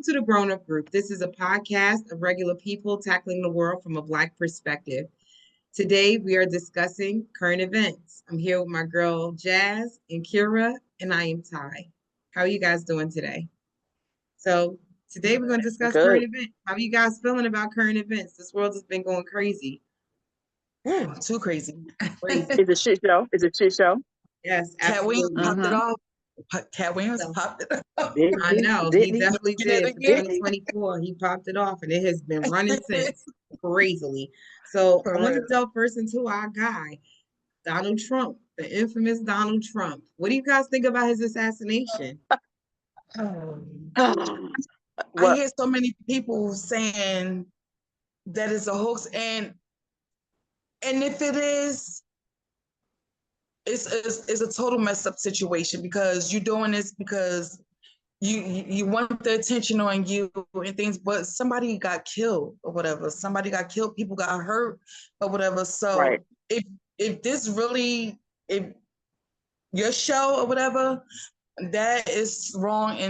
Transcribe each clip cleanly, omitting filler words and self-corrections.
Welcome to the Grown Up Group. This is a podcast of regular people tackling the world from a Black perspective. Today, we are discussing current events. I'm here with my girl, Jazz and Kira, and I am Ty. How are you guys doing today? So, today we're going to discuss current Good. events. How are you guys feeling about current events? This world has been going crazy. Ooh, too crazy. Crazy. It's a shit show. It's a shit show. Yes, Cat Williams absolutely. popped it Mm-hmm. off. Cat Williams popped it off. Didn't I he? know he Didn't he? definitely Doing it did. For again. 2024, he popped it off, and it has been running since crazily. So I For want to real. delve first into our guy, Donald Trump, the infamous Donald Trump. What do you guys think about his assassination? I What? hear so many people saying that it's a hoax, and if it is, it's a total messed up situation because you're doing this because you want the attention on you and things, but somebody got killed or whatever. Somebody got killed, people got hurt or whatever. So Right. if this really, if your show or whatever, that is wrong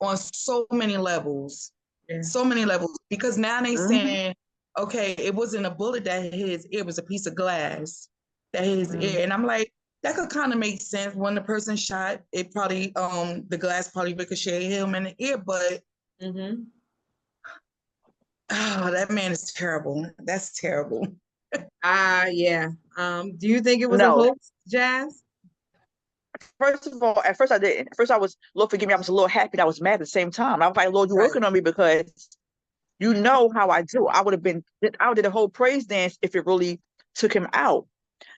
on so many levels. Yeah. So many levels. Because now they Mm-hmm. saying, okay, it wasn't a bullet that hit his ear, it was a piece of glass that hit his ear. And I'm like, that could kind of make sense. When the person shot, it probably the glass probably ricocheted him in the ear, but Mm-hmm. oh, that man is terrible. That's terrible. Yeah. Do you think it was a No. hoax, Jazz? First of all, at first I didn't. At first I was, Lord forgive me, I was a little happy and I was mad at the same time. I was like, Lord, you're Right. working on me because you know how I do. I would have did a whole praise dance if it really took him out.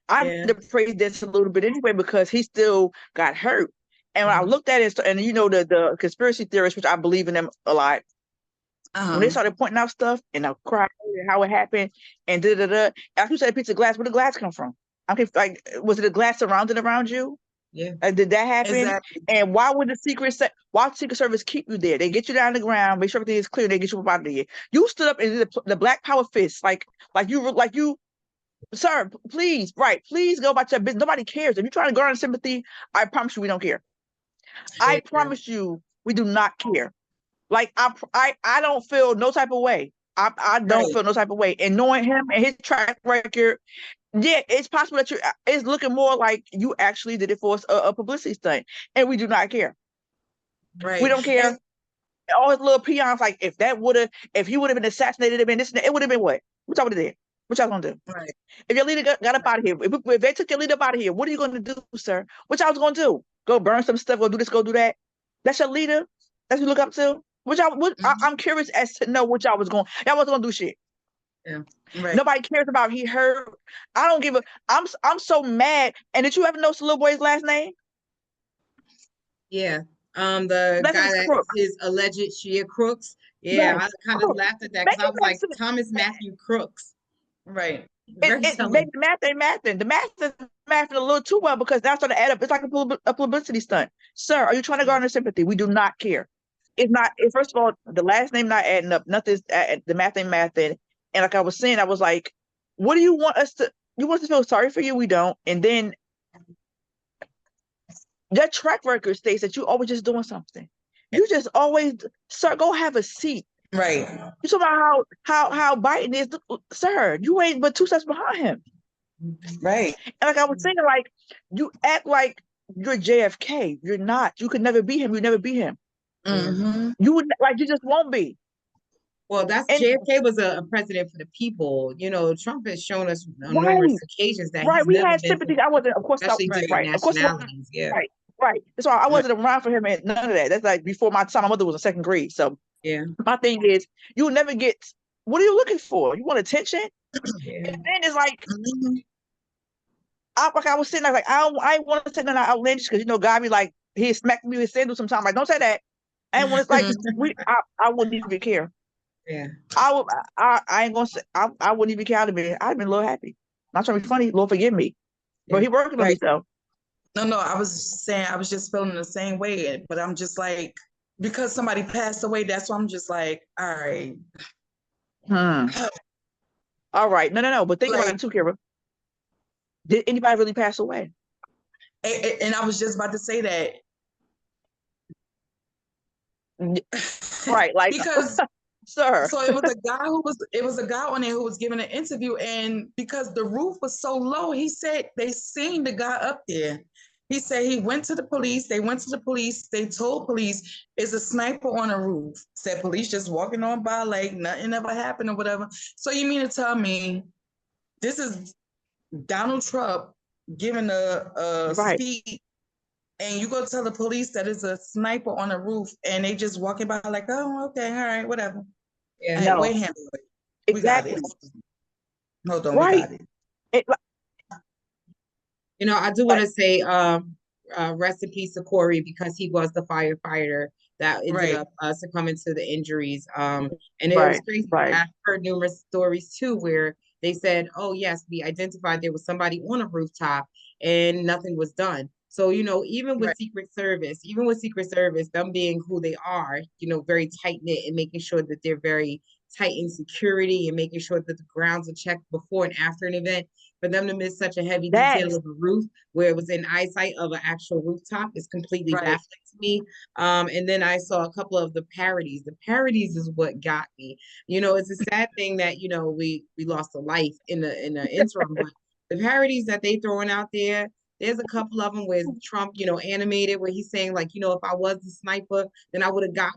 I Yeah. did the praise dance a little bit anyway because he still got hurt. And when I Mhm. looked at it, and you know, the conspiracy theorists, which I believe in them a lot, when they started pointing out stuff and I cried and how it happened and after you said a piece of glass, where did the glass come from? Okay, like was it a glass surrounded around you? Yeah. Did that happen? Exactly. And why would why would the Secret Service keep you there? They get you down the ground, make sure everything is clear, they get you up out of there. You stood up and did the Black Power fist, like you, sir, please, right, please go about your business. Nobody cares. If you're trying to garner sympathy, I promise you we don't care. I promise you we do not care. Like I don't feel no type of way. I don't Right. feel no type of way. And knowing him and his track record, yeah, it's possible that it's looking more like you actually did it for a publicity stunt, and we do not care. Right. We don't care. All his little peons, like if he would have been assassinated, it been this, it would have been what? What y'all would have did? What y'all gonna do? Right. If your leader got up out of here, if they took your leader up out of here, what are you gonna do, sir? What y'all was gonna do? Go burn some stuff? Go do this? Go do that? That's your leader. That's what you look up to. I'm curious as to know what y'all was going. Y'all wasn't gonna do shit. Yeah. Right. Nobody cares about he heard. I don't give a. I'm so mad. And did you ever know the little boy's last name? Yeah. The Last name guy is that Crook. his alleged Shia Crooks. Yeah, Yes, I kind of Crook. laughed at that Make because I it was make like sense. Thomas Matthew Crooks. Right. Very It telling. maybe the math ain't mathing. The math is mathing a little too well because that's starting to add up. It's like a publicity stunt. Sir, are you trying to garner sympathy? We do not care. It's not. First of all, the last name not adding up. Nothing's the math ain't mathing. And like I was saying, I was like, what do you want us to? You want us to feel sorry for you? We don't. And then your track record states that you always just doing something. You just always, sir, go have a seat. Right. You talk about how Biden is, sir. You ain't but 2 steps behind him. Right. And like I was saying, like you act like you're JFK. You're not. You could never be him. You never be him. Mm-hmm. You would like you just won't be. Well, that's And JFK was a president for the people. You know, Trump has shown us on numerous right, occasions that right. he's We never had been for sympathy. the I wasn't, people, of course, especially Right. different right. Of course, nationalities. Yeah. right, right. That's why I Right. wasn't around for him and none of that. That's like before my time. My mother was in 2nd grade. So Yeah. my thing is, you will never get. What are you looking for? You want attention? Yeah. And then it's like, Mm-hmm. like I was sitting there, like I want to say nothing outlandish because God be like he smacked me with sandals sometimes. Like don't say that. I ain't want to like I wouldn't even care. Yeah. I would I ain't gonna say I wouldn't even care. I'd been a little happy. Not trying to be funny. Lord forgive me, but Yeah. he working on me Right. so. No, I was saying I was just feeling the same way, but I'm just like, because somebody passed away, that's why I'm just like, all right. All right, no. But think about Like, it too, Kira. Did anybody really pass away? and I was just about to say that Right, like, because sir. so it was a guy on there who was giving an interview, and because the roof was so low, he said they seen the guy up there. He said he went to the police. They went to the police. They told police it's a sniper on a roof. Said police just walking on by like nothing ever happened or whatever. So you mean to tell me this is Donald Trump giving a Right. speech, and you go tell the police that it's a sniper on a roof, and they just walking by like, oh, okay, all right, whatever. Yeah. Hey, No, wait, handle it. We got exactly. it. Hold on, we Right. got it. It, You know, I do want to say rest in peace to Corey because he was the firefighter that ended Right. up succumbing to the injuries. And it was right, crazy. right. I've heard numerous stories too where they said, oh, yes, we identified there was somebody on a rooftop and nothing was done. So, you know, even with Right. Secret Service, them being who they are, you know, very tight knit and making sure that they're very tight in security and making sure that the grounds are checked before and after an event. For them to miss such a heavy That, detail of a roof where it was in eyesight of an actual rooftop is completely Right. baffling to me. And then I saw a couple of the parodies. The parodies is what got me. You know, it's a sad thing that, you know, we lost a life in the interim, but the parodies that they throwing out there, there's a couple of them where Trump, you know, animated where he's saying like, you know, if I was the sniper, then I would have got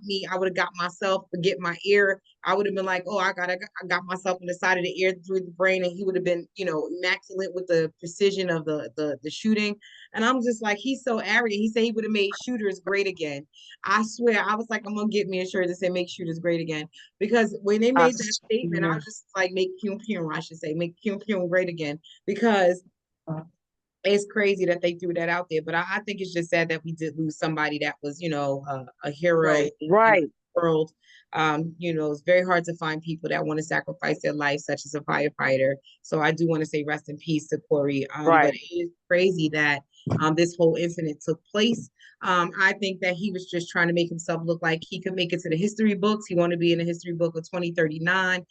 myself to get my ear. I would have been like, oh, I got myself on the side of the ear through the brain, and he would have been, you know, immaculate with the precision of the shooting. And I'm just like, he's so arrogant. He said he would have made shooters great again. I swear, I was like, I'm gonna get me a shirt that said "Make shooters great again," because when they I made that statement, I was just like, "Make Pyong Pyong," I should say, "Make Pyong Pyong great again," because it's crazy that they threw that out there. But I think it's just sad that we did lose somebody that was, you know, a hero Right. in right. the world. You know, it's very hard to find people that want to sacrifice their life, such as a firefighter. So I do want to say rest in peace to Corey. But Right. it is crazy that this whole incident took place. I think that he was just trying to make himself look like he could make it to the history books. He wanted to be in the history book of 2039,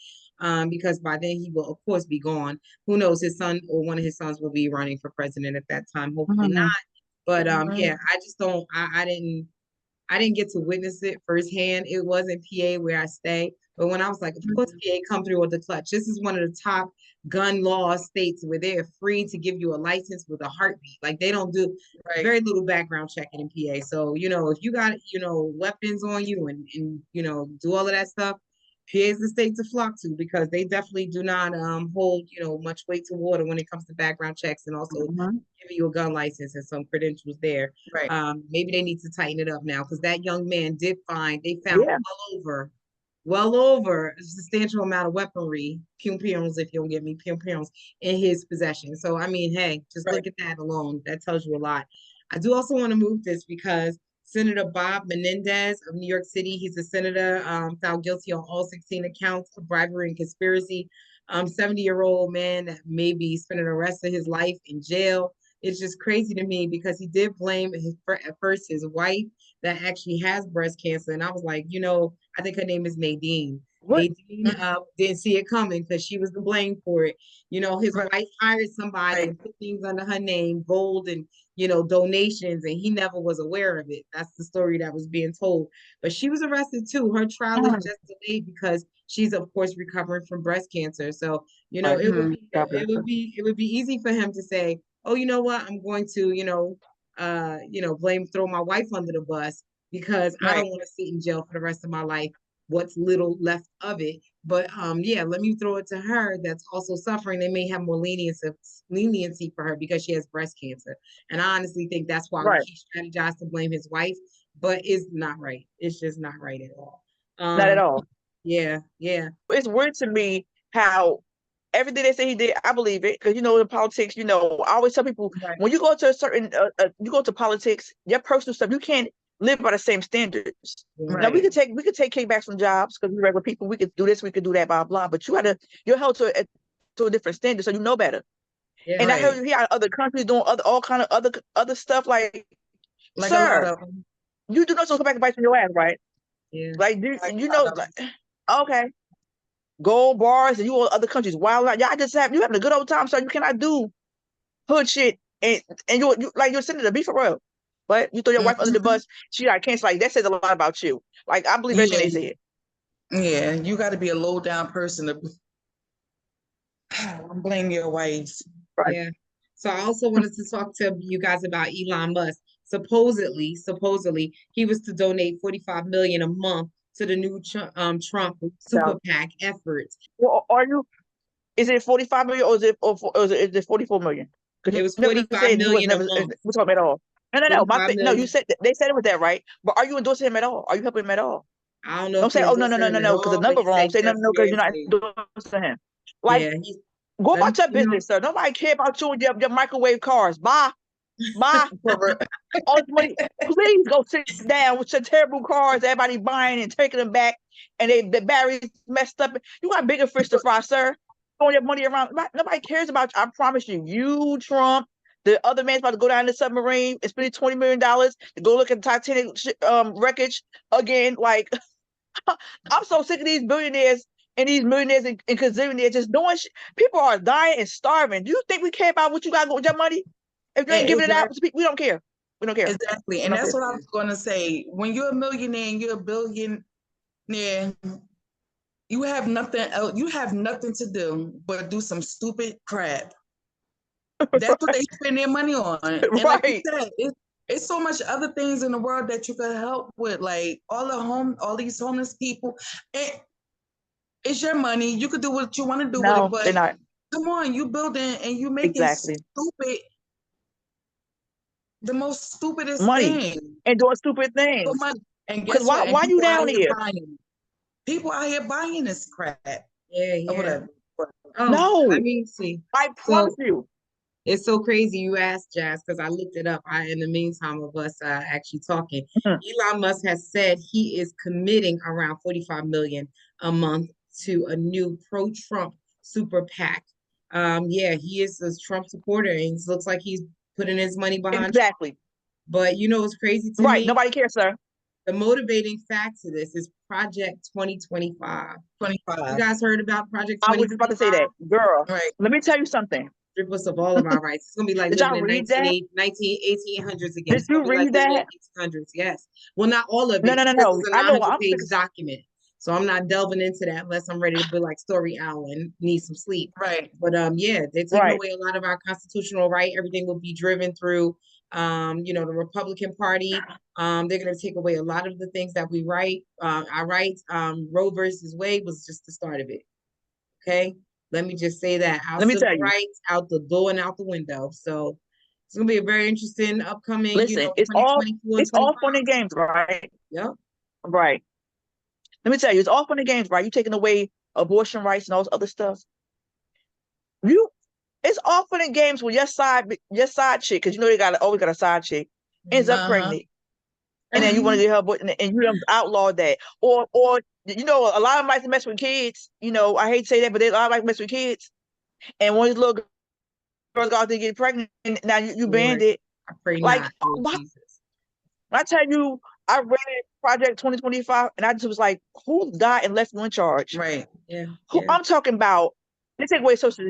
because by then he will, of course, be gone. Who knows? His son or one of his sons will be running for president at that time. Hopefully not. Mhm. But Mhm. yeah, I just don't. I didn't get to witness it firsthand. It was in PA where I stay. But when I was like, of course, PA come through with the clutch. This is one of the top gun law states where they're free to give you a license with a heartbeat. Like they don't do Right. very little background checking in PA. So, you know, if you got, you know, weapons on you and you know, do all of that stuff, PA is the state to flock to because they definitely do not hold, you know, much weight to water when it comes to background checks and also Mhm. giving you a gun license and some credentials there. Right. Maybe they need to tighten it up now because that young man they found Yeah. well over a substantial amount of weaponry, pyong if you don't get me, pyong in his possession. So I mean, hey, just Right. look at that alone. That tells you a lot. I do also want to move this because Senator Bob Menendez of New York City, he's a senator found guilty on all 16 accounts of bribery and conspiracy. 70-year-old man that may be spending the rest of his life in jail. It's just crazy to me because he did blame at first his wife that actually has breast cancer. And I was like, you know, I think her name is Nadine. What? Nadine didn't see it coming because she was to blame for it. You know, his Right. wife hired somebody and put things under her name, gold and, you know, donations, and he never was aware of it. That's the story that was being told. But she was arrested too. Her trial is just delayed because she's, of course, recovering from breast cancer. So, you know, Right. it would Mhm. be God bless her. it would be easy for him to say, oh, you know what, I'm going to, throw my wife under the bus because I Right. don't want to sit in jail for the rest of my life. What's little left of it. But yeah, let me throw it to her that's also suffering. They may have more leniency for her because she has breast cancer. And I honestly think that's why Right. he strategized to blame his wife, but it's not right. It's just not right at all. Not at all. Yeah, yeah. It's weird to me how everything they say he did, I believe it. Because, you know, in politics, you know, I always tell people Right. when you go to a certain, you go to politics, your personal stuff, you can't live by the same standards. Yeah. Now we Right. could take kickbacks from jobs because we're regular people. We could do this, we could do that, blah blah. But you're held to a different standard, so you know better. Yeah. And I Right. heard here other countries doing all kind of other stuff. Like, Like a lot sir, of them. you do not supposed to come back and bite your ass, right? Yeah. Like, Like you a lot know, of them. like, okay, gold bars and you on other countries wild out. Y'all just you having a good old time, sir. You cannot do hood shit and you like you're a senator. Be for real. But you throw your wife under the Mhm. bus, she got cancer. Like that says a lot about you. Like I believe everything they said. Yeah, you got to be a low down person to blame your wife. Right. Yeah. So I also wanted to talk to you guys about Elon Musk. Supposedly, he was to donate 45 million a month to the new Trump super So, PAC efforts. well, are you? Is it 45 million or is it 44 million? It Because was you never 45 said he was million a never month. was talking at all. No. 45 No, you million. said they said it was that right. But are you endorsing him at all? Are you helping him at all? I don't know Don't if he say, oh no, endorsing him at because the all, but number he wrong. said Say no, yes, no, because you're yes, not yes. endorsing him. Like, Yeah, he's go let me, about your business, sir. Nobody care about you and your microwave cars. Bye. All this money. Please go sit down with your terrible cars. Everybody buying and taking them back, and the batteries messed up. You got bigger fish to fry, sir. Throwing your money around. Nobody cares about you. I promise you. You, Trump, the other man's about to go down in the submarine and spend $20 million to go look at the Titanic wreckage again. Like, I'm so sick of these billionaires and these millionaires and gazillionaires just doing shit. People are dying and starving. Do you think we care about what you got with your money? If you ain't giving it out, we don't care. We don't care. Exactly. And that's what I was going to say. When you're a millionaire and you're a billionaire, you have nothing else. You have nothing to do but do some stupid crap. That's what they spend their money on. And like you said, it's so much other things in the world that you could help with, like all these homeless people. It's your money. You could do what you want to do with it, No, they're but not. come on, you building and you making Exactly. stupid, the most stupidest Money thing. and doing stupid things. For money. And Because guess what? And why you people out down here here? buying. People out here buying this crap. yeah. Or whatever. Oh, No, let me see. I promise you. It's so crazy you asked, Jazz, because I looked it up. In the meantime of us actually talking, Mhm. Elon Musk has said he is committing around 45 million a month to a new pro-Trump super PAC. Yeah, he is a Trump supporter, and it looks like he's putting his money behind Trump. Exactly. But you know what's crazy to Right. me? Nobody cares, sir. The motivating fact to this is Project 2025. 25. You guys heard about Project I was just about to say 2025? that. Girl, Right. let me tell you something. Strip us of all of our rights. It's gonna be like Did living y'all in read that? 1800s again. Did It's gonna you be like read living in that? 1800s. Yes. Well, not all of No, it. no, no, This no. is a I know. 900-page document. So I'm not delving into that unless I'm ready to be like Story Owl and need some sleep. Right. But yeah, they're taking Right. away a lot of our constitutional right. Everything will be driven through the Republican Party. They're gonna take away a lot of the things that we our rights. Roe versus Wade was just the start of it. Okay. Let me just say that our Let me civil tell you. rights out the door and out the window. So it's gonna be a very interesting upcoming, Listen, it's 2024 and all 25. fun and games, right? Yep. Right. Let me tell you, it's all fun and games, right? You taking away abortion rights and all this other stuff. It's all fun and games when your side chick, because you know they always got a side chick, ends up pregnant, and then you want to get her abortion, and you done outlawed that, or a lot of them like to mess with kids. I hate to say that, but they a lot like to mess with kids. And one of these little girls go out there get pregnant, and now you banned it. I pray Like, not. Lord Jesus. When I tell you, I read Project 2025, and I just was like, who got and left you in charge? Right. Yeah. I'm talking about. They take away Social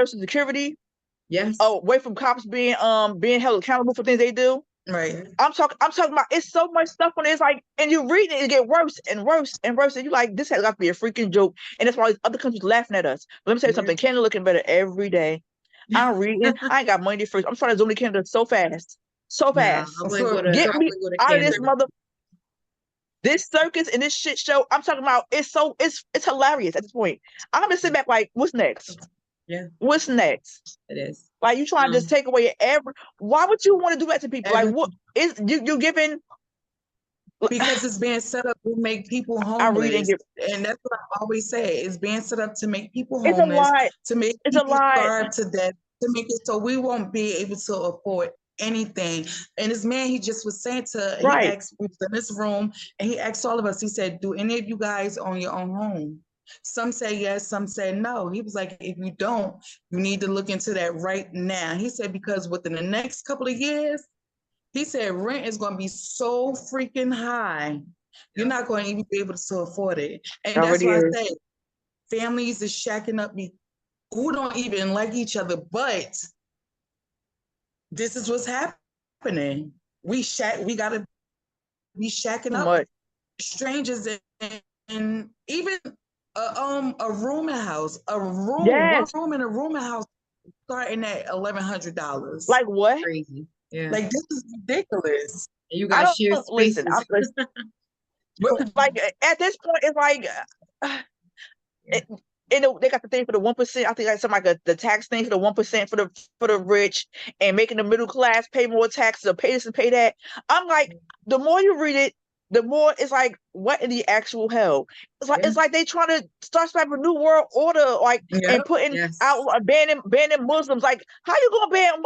Security. Yes. Oh, away from cops being held accountable for things they do. Right. I'm talking about, it's so much stuff on it. It's like, and you read it get worse and worse and worse. And you like, this has got to be a freaking joke. And that's why these other countries laughing at us. But let me tell you something. Canada looking better every day. I'm reading. I ain't got money to first. I'm trying to zoom to Canada so fast. So fast. Get me out of this this circus and this shit show. I'm talking about, it's hilarious at this point. I'm gonna sit back like, what's next? Yeah. What's next? It is. Like, you trying to just take away why would you want to do that to people? Like, what is you giving? Because it's being set up to make people homeless. And that's what I always say. It's being set up to make people homeless, it's a lie. To make It's people a lie. starve to death, to make it so we won't be able to afford anything. And this man, he just was saying he asked, we was in this room, and he asked all of us, he said, do any of you guys own your own home? Some say yes, some say no. He was like, if you don't, you need to look into that right now. He said, because within the next couple of years, he said, rent is going to be so freaking high. You're not going to even be able to afford it. And that's why I say families is shacking up who don't even like each other, but this is what's happening. we gotta be shacking Too up much. strangers and even a rooming house, one Yes. room in a rooming house starting at $1,100. Like what? Crazy. Yeah. Like this is ridiculous. And you I got shared don't listen. spaces. Like at this point, it's like it, they got the thing for the 1%. I think like something like the tax thing for the 1% for the rich and making the middle class pay more taxes or pay this and pay that. I'm like, the more you read it, the more it's like, what in the actual hell? Yeah. It's like they trying to start some type of new world order, like Yep. and putting Yes. out banning Muslims. Like, how you gonna ban?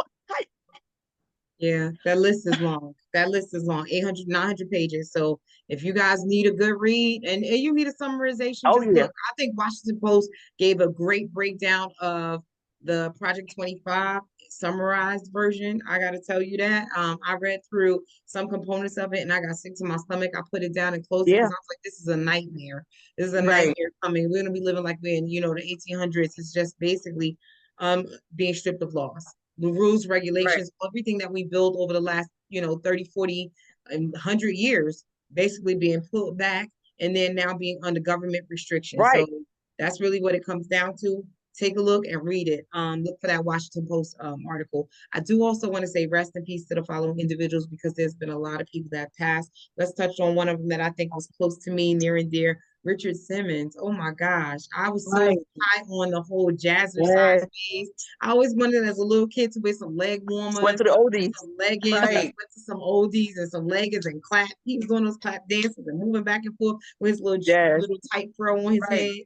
Yeah, that list is long. That list is long, 800, 900 pages. So if you guys need a good read and you need a summarization, Oh just yeah, look. I think Washington Post gave a great breakdown of the Project 25 summarized version. I got to tell you that. I read through some components of it and I got sick to my stomach. I put it down and closed it yeah, because I was like, this is a nightmare. This is a Right. nightmare coming. We're going to be living like we're in, the 1800s. It's just basically being stripped of laws, the rules, regulations, everything that we built over the last, 30, 40, and 100 years, basically being pulled back and then now being under government restriction. So right. that's really what it comes down to. Take a look and read it. Look for that Washington Post article. I do also want to say rest in peace to the following individuals because there's been a lot of people that passed. Let's touch on one of them that I think was close to me, near and dear. Richard Simmons. Oh my gosh. I was so Right. high on the whole jazzercise Yes. phase. I always wanted as a little kid to wear some leg warmers, Went to the oldies. some leggings, Right. went to some oldies and some leggings and clap. He was doing those clap dances and moving back and forth with his little Yes. little tight fro on his Right. head.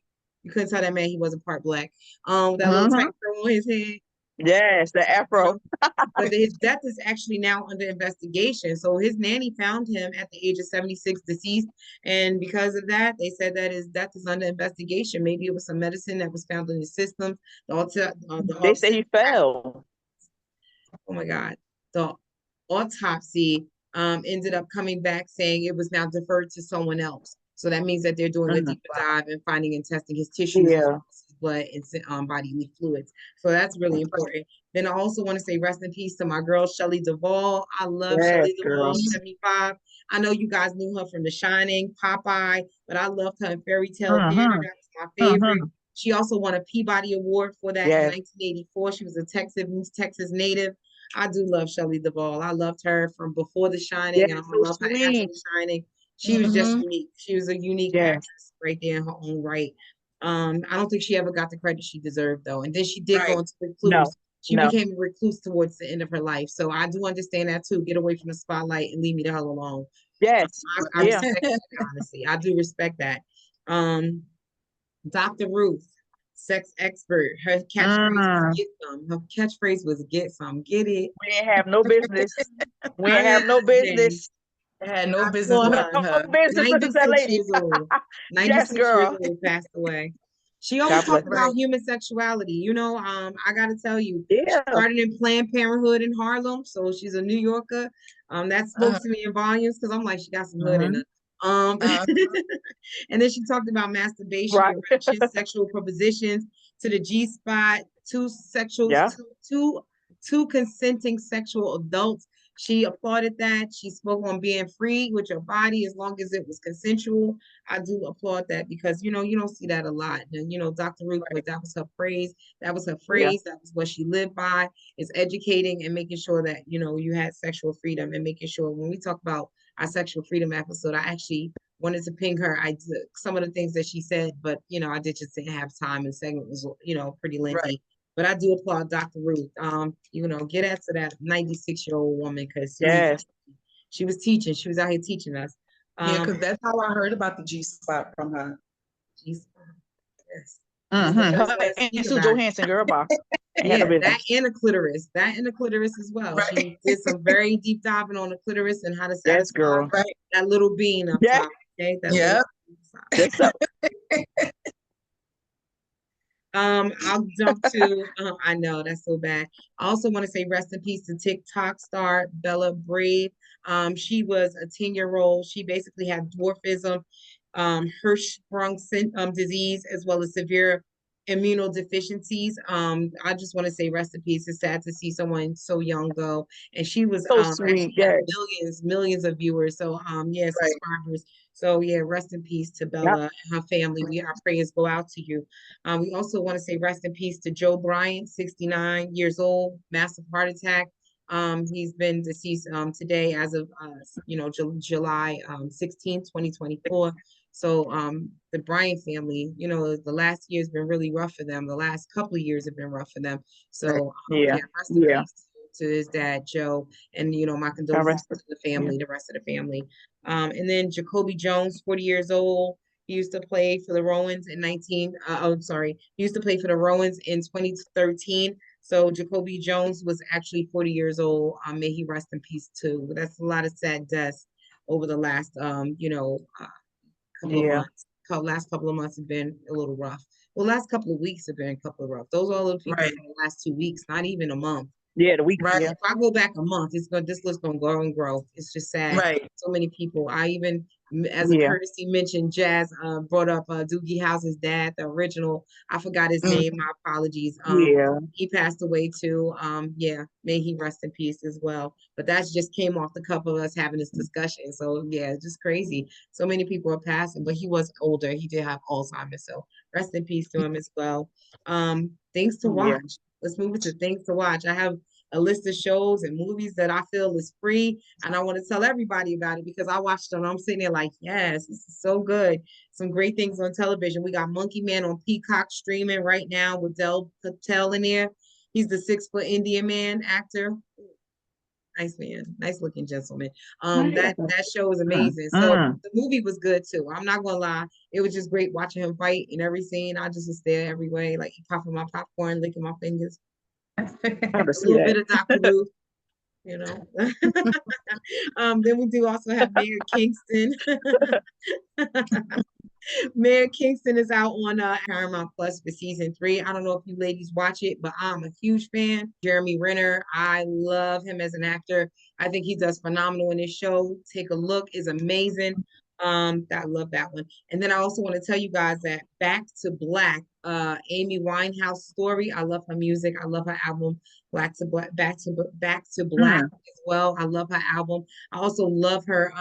You couldn't tell that man he wasn't part black. That little Mhm. tight fro on his head. Yes, the afro. But his death is actually now under investigation. So his nanny found him at the age of 76 deceased. And because of that, they said that his death is under investigation. Maybe it was some medicine that was found in his system. They say he fell. Oh my God. The autopsy ended up coming back saying it was now deferred to someone else. So that means that they're doing a Mhm. deeper dive and finding and testing his tissues, as Yeah. well as his blood and bodily fluids. So that's really important. Then I also want to say rest in peace to my girl, Shelley Duval. I love Yes, Shelley Duval, girl. 75. I know you guys knew her from The Shining, Popeye, but I loved her in Fairy Tale Theater. Mhm. That was my favorite. Mhm. She also won a Peabody Award for that in Yes. 1984. She was a Texas native. I do love Shelley Duval. I loved her from before The Shining, Yes, and I so love her after sweet. The Shining. She was just Mhm. unique. She was a unique Yes. actress right there in her own right. I don't think she ever got the credit she deserved though. And then she did go Right. into recluse. No. She No. became a recluse towards the end of her life. So I do understand that too. Get away from the spotlight and leave me the hell alone. Yes. I Yeah. respect that, honestly. I do respect that. Dr. Ruth, sex expert. Her catchphrase was Mm. get some. Her catchphrase was get some. Get it. We ain't have no business. We I ain't have no business. I had no I business applaud No her. liking her. business looking at that 96 lady. years old. Yes, 96 years girl. old, passed away. She always God bless talked her. about human sexuality. I gotta tell you, she Yeah. started in Planned Parenthood in Harlem, so she's a New Yorker. That spoke to me in volumes because I'm like, she got some hood in Mhm. her. Uh, And then she talked about masturbation, Right. erections, sexual propositions to the G spot, Yeah. two consenting sexual adults. She applauded that. She spoke on being free with your body as long as it was consensual. I do applaud that because you don't see that a lot. And Dr. Ruth, that was her praise. That was her Yeah. phrase. That was what she lived by. Is educating and making sure that you had sexual freedom and making sure when we talk about our sexual freedom episode, I actually wanted to ping her. I did some of the things that she said, but I did just didn't have time. And the segment was pretty lengthy. Right. But I do applaud Dr. Ruth. Get after that 96-year-old woman because Yes. she was teaching. She was out here teaching us. Yeah, because that's how I heard about the G spot from her. She's yes. Mhm. She's the first Her one to and speak Sue about it. Johansson, girl, bye. Ain't had Yeah, no that business. and a clitoris as well. Right. She did some very deep diving on the clitoris and how to Yes, satisfy girl. Right. that little bean up Yeah. top. Okay, that Yeah. little That's so. I'll jump to, I know that's so bad. I also want to say rest in peace to TikTok star Bella Brave. She was a 10-year-old. She basically had dwarfism, Hirschsprung disease, as well as severe immunodeficiencies. I just want to say rest in peace. It's sad to see someone so young go. And she was So actually sweet. had Yes. millions of viewers. So yeah, Right. subscribers. So yeah, rest in peace to Bella and her family. Our prayers go out to you. We also want to say rest in peace to Joe Bryant, 69 years old, massive heart attack. He's been deceased today as of July 16th, 2024. So the Bryant family, the last year's been really rough for them. The last couple of years have been rough for them. So Yeah. rest in Yeah. peace to his dad, Joe, and my God condolences rest to the family, the rest of the family. And then Jacoby Jones, 40 years old. He used to play for the Rowans in He used to play for the Rowans in 2013. So Jacoby Jones was actually 40 years old. May he rest in peace too. That's a lot of sad deaths over the last couple of Yeah. months. Last couple of months have been a little rough. Well, last couple of weeks have been a couple of rough. Those are all the people Right. from the last 2 weeks, not even a month. Yeah, the week. Right. Yeah. If I go back a month, this list gonna grow and grow. It's just sad. Right. So many people. I even, as a Yeah. courtesy mention, Jazz brought up Doogie Howse's dad, the original. I forgot his name. My apologies. Yeah. He passed away too. Yeah, may he rest in peace as well. But that's just came off the cup of us having this discussion. So yeah, it's just crazy. So many people are passing, but he was older. He did have Alzheimer's. So rest in peace to him as well. Things to watch. Yeah. Let's move into things to watch. I have a list of shows and movies that I feel is free, and I want to tell everybody about it because I watched them. I'm sitting there like, yes, this is so good. Some great things on television. We got Monkey Man on Peacock streaming right now with Del Patel in there. He's the 6-foot Indian man actor. Nice man, nice looking gentleman. That show is amazing. So the movie was good too. I'm not gonna lie, it was just great watching him fight in every scene. I just was there every way, like popping my popcorn, licking my fingers. A little bit of Dr. Ruth, then we do also have Mayor Kingston. Mayor Kingston is out on Paramount Plus for season 3. I don't know if you ladies watch it, but I'm a huge fan. Jeremy Renner, I love him as an actor. I think he does phenomenal in this show. Take a look, is amazing. I love that one. And then I also want to tell you guys that Back to Black, Amy Winehouse story. I love her music. I love her album, Back to Black as well. I love her album. I also love her.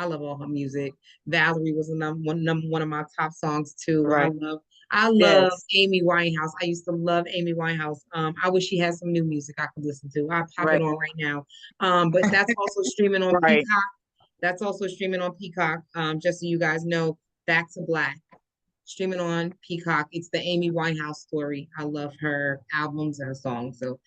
I love all her music. Valerie was one of my top songs too. Right. I love Amy Winehouse. I used to love Amy Winehouse. I wish she had some new music I could listen to. I'll pop it on right now. But that's also streaming on Peacock. That's also streaming on Peacock. Just so you guys know, Back to Black, streaming on Peacock. It's the Amy Winehouse story. I love her albums and her songs. So,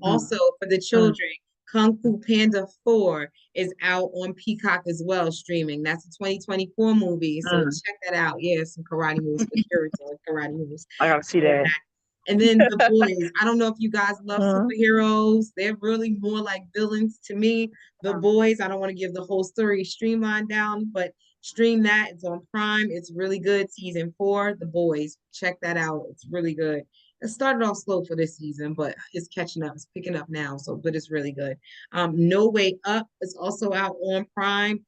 also for the children, Kung Fu Panda 4 is out on Peacock as well, streaming. That's a 2024 movie. So check that out. Yeah, some karate moves for curious karate moves. I gotta see that. And then The Boys. I don't know if you guys love superheroes. They're really more like villains to me. The Boys, I don't want to give the whole story streamlined down, but stream that. It's on Prime. It's really good. Season 4, The Boys. Check that out. It's really good. It started off slow for this season, but it's catching up. It's picking up now. So, but it's really good. No Way Up is also out on Prime.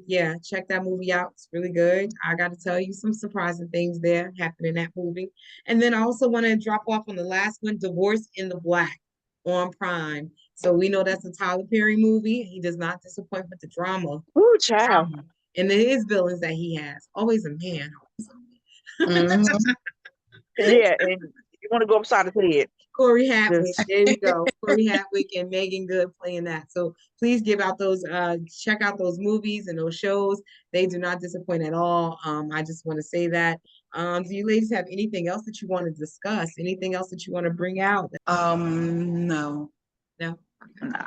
Yeah, check that movie out. It's really good. I got to tell you some surprising things there happen in that movie. And then I also want to drop off on the last one, Divorce in the Black on Prime. So we know that's a Tyler Perry movie. He does not disappoint with the drama. Ooh, child. And then his villains that he has. Always a man. Yeah, and you want to go upside his head. Corey Hatwick. There you go. Corey Hatwick and Megan Good playing that. So please check out those movies and those shows. They do not disappoint at all. I just want to say that. Do you ladies have anything else that you want to discuss? Anything else that you want to bring out? No. No? Okay. Nah.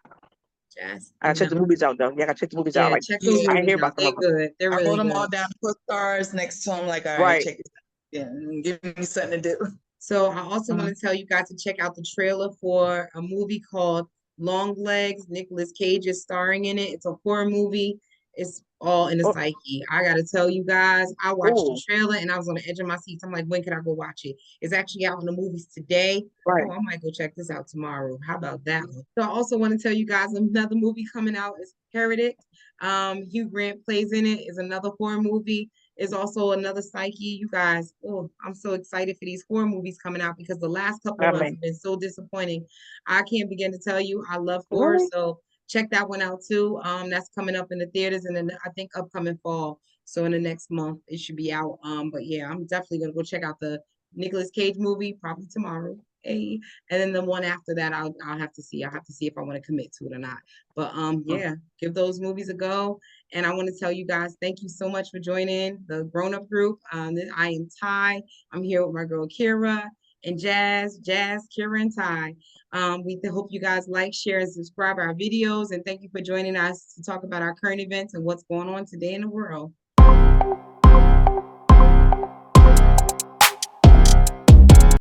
Jazz? I gotta check the movies out though. Yeah, I gotta check the movies out. Like, check those I ain't movies hear out. about They're some of them. good. They're I really wrote them good. all down, put stars next to them, like, all right, check this out. Yeah, give me something to do. So I also want to tell you guys to check out the trailer for a movie called Long Legs. Nicolas Cage is starring in it. It's a horror movie. It's all in the psyche. I got to tell you guys, I watched the trailer and I was on the edge of my seat. I'm like, when can I go watch it? It's actually out in the movies today. Right. Oh, I might go check this out tomorrow. How about that one? So I also want to tell you guys another movie coming out is Heretic. Hugh Grant plays in it. Is another horror movie. is also another Psyche. You guys, oh, I'm so excited for these horror movies coming out because the last couple I of months mean, have been so disappointing. I can't begin to tell you. I love horror, really? so check that one out too. That's coming up in the theaters and then I think upcoming fall. So in the next month it should be out. But yeah, I'm definitely gonna go check out the Nicolas Cage movie probably tomorrow. Hey, and then the one after that, I'll have to see. I'll have to see if I want to commit to it or not. But yeah, give those movies a go. And I want to tell you guys, thank you so much for joining the Grown Up Group. I am Ty. I'm here with my girl Kira and Jazz, Kira, and Ty. We hope you guys like, share, and subscribe our videos. And thank you for joining us to talk about our current events and what's going on today in the world.